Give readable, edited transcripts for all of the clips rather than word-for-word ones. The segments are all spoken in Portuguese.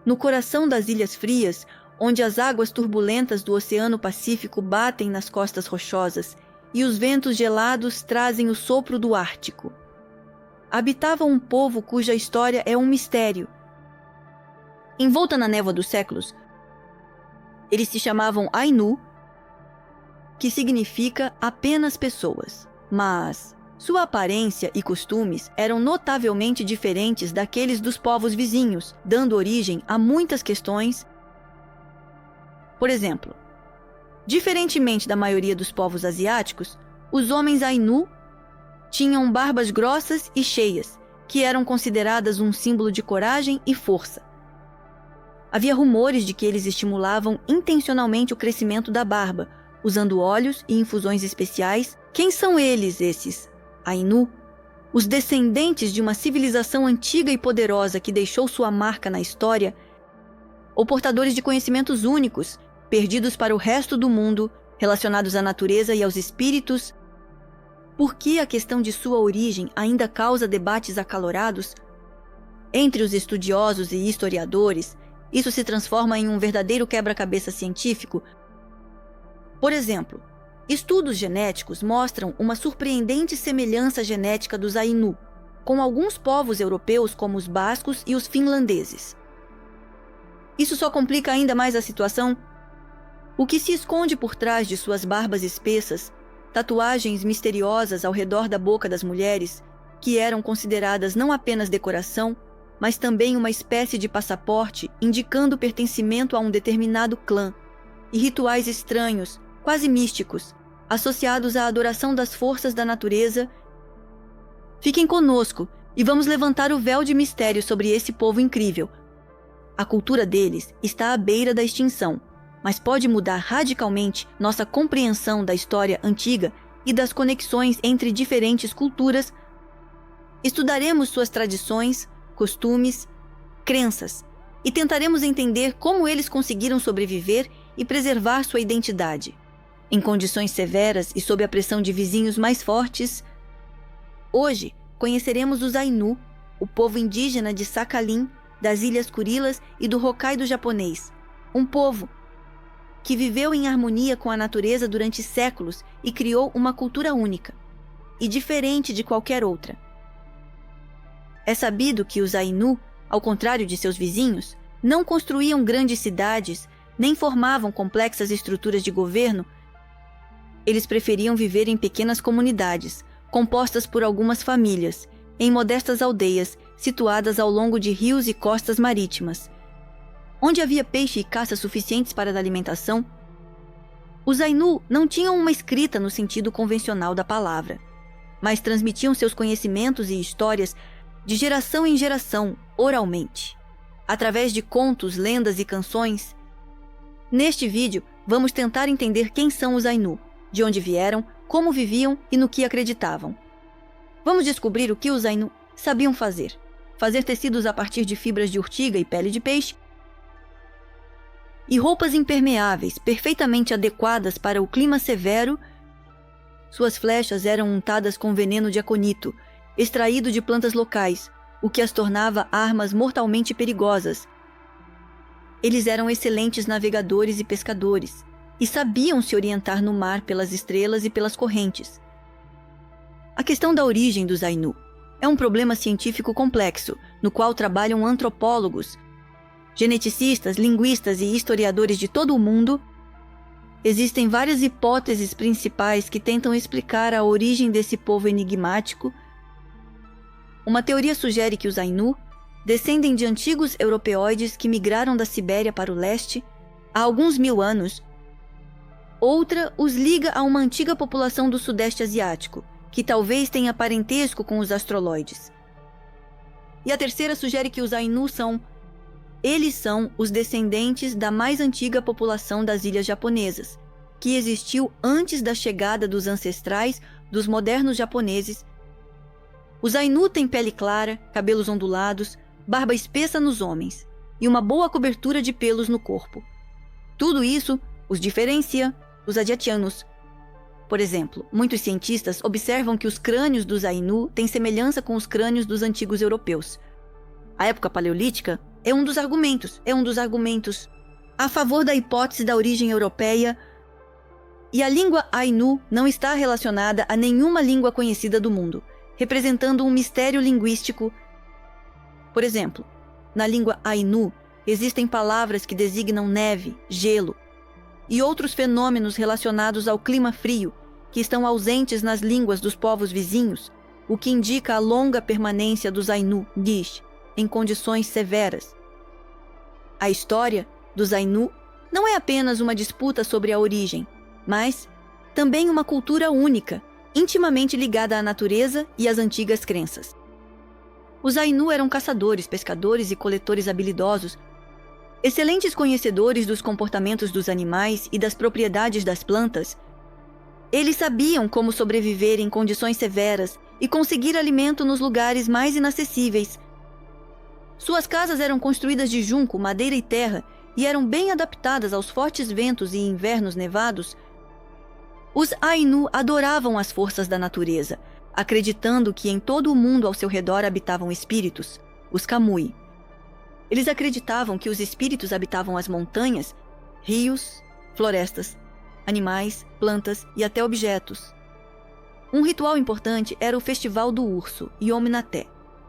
no coração das Ilhas Frias, onde as águas turbulentas do Oceano Pacífico batem nas costas rochosas e os ventos gelados trazem o sopro do Ártico. Habitava um povo cuja história é um mistério. Envolta na névoa dos séculos, eles se chamavam Ainu, que significa apenas pessoas, mas sua aparência e costumes eram notavelmente diferentes daqueles dos povos vizinhos, dando origem a muitas questões. Por exemplo, diferentemente da maioria dos povos asiáticos, os homens Ainu tinham barbas grossas e cheias, que eram consideradas um símbolo de coragem e força. Havia rumores de que eles estimulavam intencionalmente o crescimento da barba, usando óleos e infusões especiais. Quem são eles, esses Ainu? Os descendentes de uma civilização antiga e poderosa que deixou sua marca na história, ou portadores de conhecimentos únicos, perdidos para o resto do mundo, relacionados à natureza e aos espíritos? Por que a questão de sua origem ainda causa debates acalorados? Entre os estudiosos e historiadores, isso se transforma em um verdadeiro quebra-cabeça científico. Por exemplo, estudos genéticos mostram uma surpreendente semelhança genética dos Ainu com alguns povos europeus como os bascos e os finlandeses. Isso só complica ainda mais a situação. O que se esconde por trás de suas barbas espessas, tatuagens misteriosas ao redor da boca das mulheres, que eram consideradas não apenas decoração, mas também uma espécie de passaporte indicando pertencimento a um determinado clã, e rituais estranhos, quase místicos, associados à adoração das forças da natureza. Fiquem conosco e vamos levantar o véu de mistério sobre esse povo incrível. A cultura deles está à beira da extinção, mas pode mudar radicalmente nossa compreensão da história antiga e das conexões entre diferentes culturas. Estudaremos suas tradições, costumes, crenças, e tentaremos entender como eles conseguiram sobreviver e preservar sua identidade. Em condições severas e sob a pressão de vizinhos mais fortes. Hoje, conheceremos os Ainu, o povo indígena de Sakhalin, das Ilhas Kurilas e do Hokkaido japonês. Um povo que viveu em harmonia com a natureza durante séculos e criou uma cultura única e diferente de qualquer outra. É sabido que os Ainu, ao contrário de seus vizinhos, não construíam grandes cidades, nem formavam complexas estruturas de governo. Eles preferiam viver em pequenas comunidades, compostas por algumas famílias, em modestas aldeias situadas ao longo de rios e costas marítimas. Onde havia peixe e caça suficientes para a alimentação, os Ainu não tinham uma escrita no sentido convencional da palavra, mas transmitiam seus conhecimentos e histórias de geração em geração, oralmente, através de contos, lendas e canções. Neste vídeo, vamos tentar entender quem são os Ainu, de onde vieram, como viviam e no que acreditavam. Vamos descobrir o que os Ainu sabiam fazer. Fazer tecidos a partir de fibras de urtiga e pele de peixe, e roupas impermeáveis, perfeitamente adequadas para o clima severo. Suas flechas eram untadas com veneno de aconito, extraído de plantas locais, o que as tornava armas mortalmente perigosas. Eles eram excelentes navegadores e pescadores, e sabiam se orientar no mar pelas estrelas e pelas correntes. A questão da origem dos Ainu é um problema científico complexo, no qual trabalham antropólogos, geneticistas, linguistas e historiadores de todo o mundo. Existem várias hipóteses principais que tentam explicar a origem desse povo enigmático. Uma teoria sugere que os Ainu descendem de antigos europeoides que migraram da Sibéria para o leste há alguns mil anos. Outra os liga a uma antiga população do Sudeste Asiático, que talvez tenha parentesco com os astroloides. E a terceira sugere que os Ainu são os descendentes da mais antiga população das ilhas japonesas, que existiu antes da chegada dos ancestrais dos modernos japoneses. Os Ainu têm pele clara, cabelos ondulados, barba espessa nos homens e uma boa cobertura de pelos no corpo. Tudo isso os diferencia dos adiatianos. Por exemplo, muitos cientistas observam que os crânios dos Ainu têm semelhança com os crânios dos antigos europeus. A época paleolítica é um dos argumentos a favor da hipótese da origem europeia, e a língua Ainu não está relacionada a nenhuma língua conhecida do mundo, representando um mistério linguístico. Por exemplo, na língua Ainu existem palavras que designam neve, gelo e outros fenômenos relacionados ao clima frio que estão ausentes nas línguas dos povos vizinhos, o que indica a longa permanência dos Ainu Gish em condições severas. A história dos Ainu não é apenas uma disputa sobre a origem, mas também uma cultura única, intimamente ligada à natureza e às antigas crenças. Os Ainu eram caçadores, pescadores e coletores habilidosos, excelentes conhecedores dos comportamentos dos animais e das propriedades das plantas. Eles sabiam como sobreviver em condições severas e conseguir alimento nos lugares mais inacessíveis. Suas casas eram construídas de junco, madeira e terra e eram bem adaptadas aos fortes ventos e invernos nevados. Os Ainu adoravam as forças da natureza, acreditando que em todo o mundo ao seu redor habitavam espíritos, os Kamui. Eles acreditavam que os espíritos habitavam as montanhas, rios, florestas, animais, plantas e até objetos. Um ritual importante era o Festival do Urso, Yom-Naté,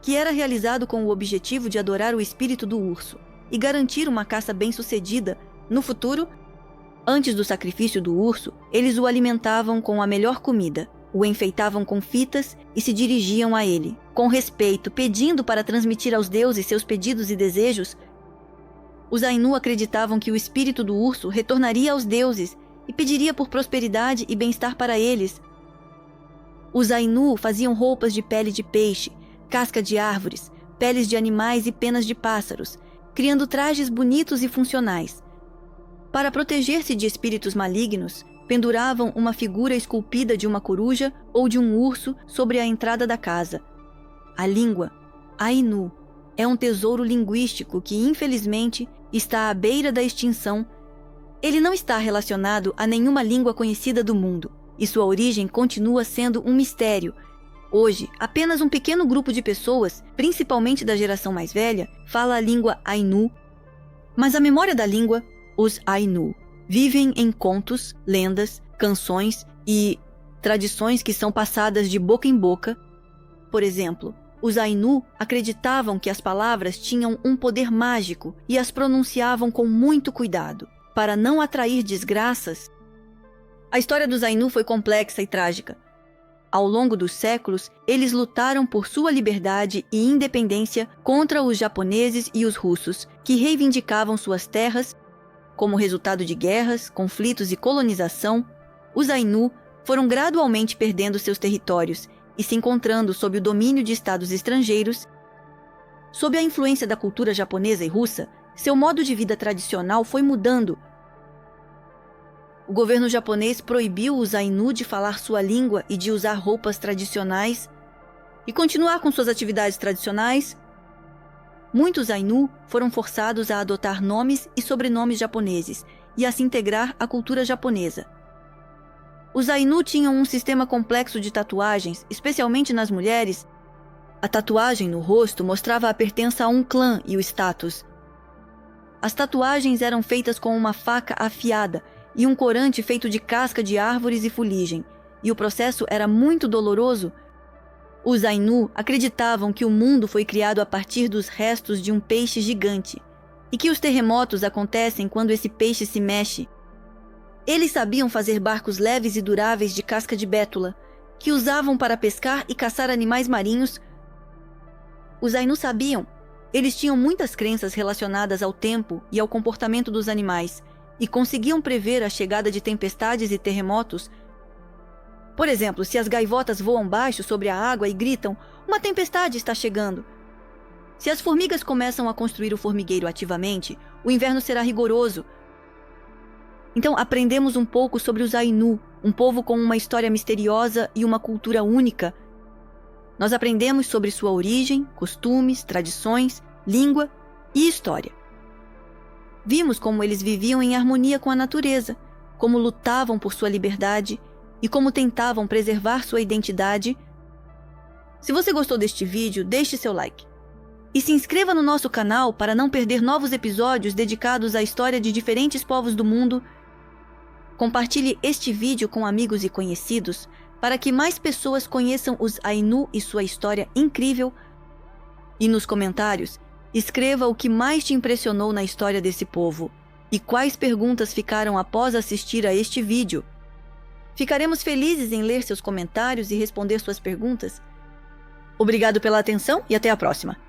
que era realizado com o objetivo de adorar o espírito do urso e garantir uma caça bem-sucedida no futuro. Antes do sacrifício do urso, eles o alimentavam com a melhor comida, o enfeitavam com fitas e se dirigiam a ele, com respeito, pedindo para transmitir aos deuses seus pedidos e desejos. Os Ainu acreditavam que o espírito do urso retornaria aos deuses e pediria por prosperidade e bem-estar para eles. Os Ainu faziam roupas de pele de peixe, casca de árvores, peles de animais e penas de pássaros, criando trajes bonitos e funcionais. Para proteger-se de espíritos malignos, penduravam uma figura esculpida de uma coruja ou de um urso sobre a entrada da casa. A língua Ainu é um tesouro linguístico que, infelizmente, está à beira da extinção. Ele não está relacionado a nenhuma língua conhecida do mundo, e sua origem continua sendo um mistério. Hoje, apenas um pequeno grupo de pessoas, principalmente da geração mais velha, fala a língua Ainu, mas a memória da língua, os Ainu, vivem em contos, lendas, canções e tradições que são passadas de boca em boca. Por exemplo, os Ainu acreditavam que as palavras tinham um poder mágico e as pronunciavam com muito cuidado, para não atrair desgraças. A história dos Ainu foi complexa e trágica. Ao longo dos séculos, eles lutaram por sua liberdade e independência contra os japoneses e os russos, que reivindicavam suas terras. Como resultado de guerras, conflitos e colonização, os Ainu foram gradualmente perdendo seus territórios e se encontrando sob o domínio de estados estrangeiros. Sob a influência da cultura japonesa e russa, seu modo de vida tradicional foi mudando. O governo japonês proibiu os Ainu de falar sua língua e de usar roupas tradicionais e continuar com suas atividades tradicionais. Muitos Ainu foram forçados a adotar nomes e sobrenomes japoneses e a se integrar à cultura japonesa. Os Ainu tinham um sistema complexo de tatuagens, especialmente nas mulheres. A tatuagem no rosto mostrava a pertença a um clã e o status. As tatuagens eram feitas com uma faca afiada e um corante feito de casca de árvores e fuligem, e o processo era muito doloroso. Os Ainu acreditavam que o mundo foi criado a partir dos restos de um peixe gigante, e que os terremotos acontecem quando esse peixe se mexe. Eles sabiam fazer barcos leves e duráveis de casca de bétula, que usavam para pescar e caçar animais marinhos. Os Ainu sabiam. Eles tinham muitas crenças relacionadas ao tempo e ao comportamento dos animais, e conseguiam prever a chegada de tempestades e terremotos. Por exemplo, se as gaivotas voam baixo sobre a água e gritam, uma tempestade está chegando. Se as formigas começam a construir o formigueiro ativamente, o inverno será rigoroso. Então aprendemos um pouco sobre os Ainu, um povo com uma história misteriosa e uma cultura única. Nós aprendemos sobre sua origem, costumes, tradições, língua e história. Vimos como eles viviam em harmonia com a natureza, como lutavam por sua liberdade e como tentavam preservar sua identidade. Se você gostou deste vídeo, deixe seu like. E se inscreva no nosso canal para não perder novos episódios dedicados à história de diferentes povos do mundo. Compartilhe este vídeo com amigos e conhecidos para que mais pessoas conheçam os Ainu e sua história incrível. E nos comentários, escreva o que mais te impressionou na história desse povo e quais perguntas ficaram após assistir a este vídeo. Ficaremos felizes em ler seus comentários e responder suas perguntas. Obrigado pela atenção e até a próxima!